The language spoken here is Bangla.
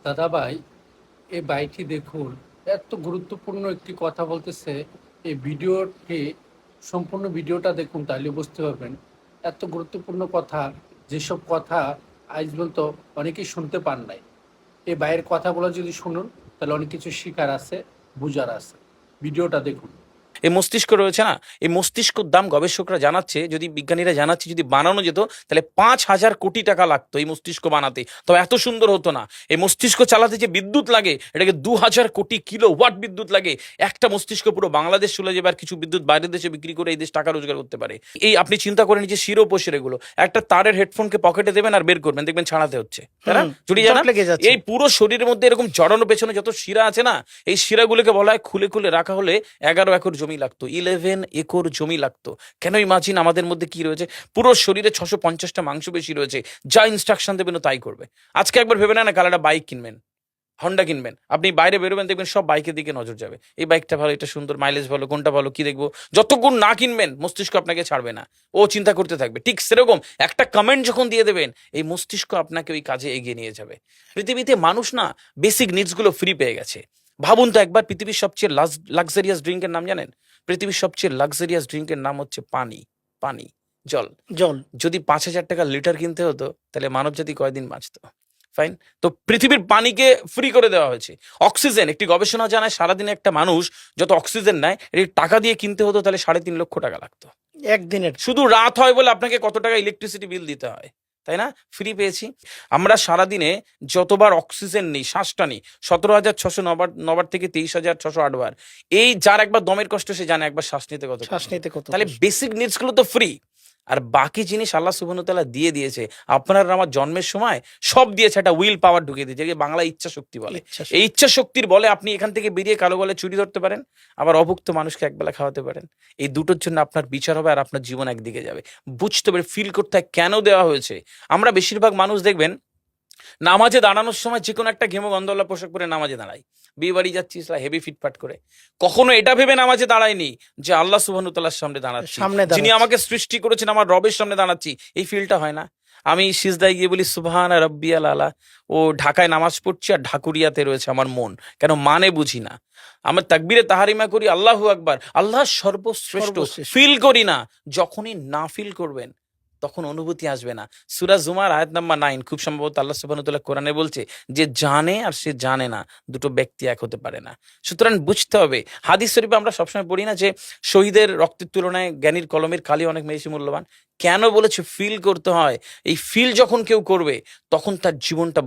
দাদা ভাই, এই বাইকটি দেখুন, এত গুরুত্বপূর্ণ একটি কথা বলতেছে। এই ভিডিওটি, সম্পূর্ণ ভিডিওটা দেখুন, তাহলে বুঝতে পারবেন এত গুরুত্বপূর্ণ কথা, যেসব কথা আজ পর্যন্ত অনেকেই শুনতে পান নাই। এই বাইয়ের কথাগুলো যদি শুনুন, তাহলে অনেক কিছু শিকার আছে, বুঝার আছে। ভিডিওটা দেখুন। এই মস্তিষ্ক রয়েছে না, এই মস্তিষ্কর দাম গবেষকরা জানাচ্ছে, যদি বিজ্ঞানীরা জানাচ্ছে, যদি বানানো যেত তাহলে 5,000 কোটি টাকা লাগতো এই মস্তিষ্ক বানাতে। তবে এত সুন্দর হতো না। এই মস্তিষ্ক চালাতে যে বিদ্যুৎ লাগে, এটাকে 2,000 কোটি কিলোওয়াট বিদ্যুৎ লাগে। একটা মস্তিষ্ক পুরো বাংলাদেশ চলে যাবে, আর কিছু বিদ্যুৎ বাইরের দেশে বিক্রি করে এই দেশ টাকা রোজগার করতে পারে। এই আপনি চিন্তা করে নিচে শিরোপোষের এগুলো, একটা তারের হেডফোনকে পকেটে দেবেন আর বের করবেন, দেখবেন ছাড়াতে হচ্ছে, তাই না? জড়িয়ে জট জানা লেগে যাচ্ছে। এই পুরো শরীরের মধ্যে এরকম জড়ানো পেছনে যত শিরা আছে না, এই শিরাগুলোকে বলা হয় খুলে খুলে রাখা হলে 11 একর জমি লাগতো, 11 একর জমি লাগতো। কেন ইমাজিন আমাদের মধ্যে কি রয়েছে? পুরো শরীরে 650টা মাংসপেশি রয়েছে, যা ইনস্ট্রাকশন দেবেন ও তাই করবে। আজকে একবার ভেবে না কাল একটা বাইক কিনবেন, হন্ডা কিনবেন, আপনি বাইরে বেরোবেন, দেখবেন সব বাইকের দিকে নজর যাবে। এই বাইকটা ভালো, এটা সুন্দর, মাইলেজ ভালো, কোনটা ভালো, কি দেখবো। যতক্ষণ না কিনবেন মস্তিষ্ক আপনাকে ছাড়বে না, ও চিন্তা করতে থাকবে। ঠিক সেরকম একটা কমেন্ট যখন দিয়ে দেবেন, এই মস্তিষ্ক আপনাকে ওই কাজে এগিয়ে নিয়ে যাবে। পৃথিবীতে মানুষ না বেসিক নিডস গুলো ফ্রি পেয়ে গেছে। ভাবুন তো একবার, পৃথিবীর সবচেয়ে লাক্সারিয়াস ড্রিঙ্কের নাম জানেন? পৃথিবীর সবচেয়ে লাক্সারিয়াস ড্রিঙ্কের নাম হচ্ছে পানি। পানি, জল। জল। যদি 5,000 টাকা লিটার কিনতে হতো, তাহলে মানব জাতি কয়দিন বাঁচতো? ফাইন। তো পৃথিবীর পানিকে ফ্রি করে দেওয়া হয়েছে। অক্সিজেন, একটি গবেষণা জানায় সারাদিনে একটা মানুষ যত অক্সিজেন নেয়, এটি টাকা দিয়ে কিনতে হতো, তাহলে 3.5 লক্ষ টাকা লাগতো। একদিনের। শুধু রাত হয় বলে আপনাকে কত টাকা ইলেকট্রিসিটি বিল দিতে হয়, তাই না? ফ্রি পেয়েছি। আমরা সারাদিনে যতবার অক্সিজেন নিই, শ্বাসটা নিই, 17,600 নবার নবার থেকে 23,608 বার। এই যার একবার দমের কষ্ট, সে জানে একবার শ্বাস নিতে কত শ্বাস নিতে কত তাহলে কষ্ট। বেসিক নিডস গুলো তো ফ্রি। আর বাকি জিনিস আল্লাহ সুবহানাহু ওয়া তাআলা দিয়ে দিয়েছে। আপনার আমার জন্মের সময় সব দিয়েছে, একটা উইল পাওয়ার ঢুকিয়ে দিয়েছে, যেটাকে বাংলা ইচ্ছা শক্তি বলে। ইচ্ছা এই ইচ্ছা শক্তির বলে আপনি এখান থেকে বেরিয়ে কালো বলে চুরি ধরতে পারেন, আবার অভুক্ত মানুষকে একবেলা খাওয়াতে পারেন। এই দুটোর জন্য আপনার বিচার হবে, আর আপনার জীবন একদিকে যাবে। বুঝতে পারে, ফিল করতে হয় কেন দেওয়া হয়েছে। আমরা বেশিরভাগ মানুষ দেখবেন নামাজে দাঁড়ানোর সময় যে কোনো একটা ঘেমো গন্ধওয়ালা পোশাক পরে নামাজে দাঁড়াই। বিয়ে বাড়ি যাচ্ছি, হেভি ফিটফাট করে। কখনো এটা ভেবে নামাজে দাঁড়ায়নি যে আল্লাহ সুবহানাহু ওয়া তাআলার সামনে দাঁড়াচ্ছি, সামনে যিনি দাঁড়াচ্ছি। আমাকে সৃষ্টি করেছেন, আমার রবের সামনে দাঁড়াচ্ছি। এই ফিলটা হয় না। আমি সিজদায় গিয়ে বলি সুবহানা রাব্বিয়াল আলা, ও ঢাকায় নামাজ পড়ছি আর ঢাকুরিয়াতে রয়েছে আমার মন, কেন মানে বুঝি না। আমার তাকবীরে তাহারিমা করি, আল্লাহু আকবার, আল্লাহ সর্বশ্রেষ্ঠ, সর্বশ্রেষ্ঠ। ফিল করি না। যখনই না ফিল করবেন, তখন অনুভূতি আসবে না। সূরা জুমার আয়াত নাম্বার 9, খুব সম্ভবত আল্লাহ সুবহানাহু ওয়া তাআলা কোরআনে বলছে যে জানে আর সে জানে না, দুটো ব্যক্তি এক হতে পারে না। সুতরাং বুঝতে হবে। হাদিস শরীফে আমরা সবসময় পড়ি না যে শহীদের রক্তের তুলনায় জ্ঞানীর কলমের কালি অনেক বেশি মূল্যবান? কেন বলেছে? ফিল করতে হয়। এই ফিল যখন কেউ করবে, তখন তার জীবনটা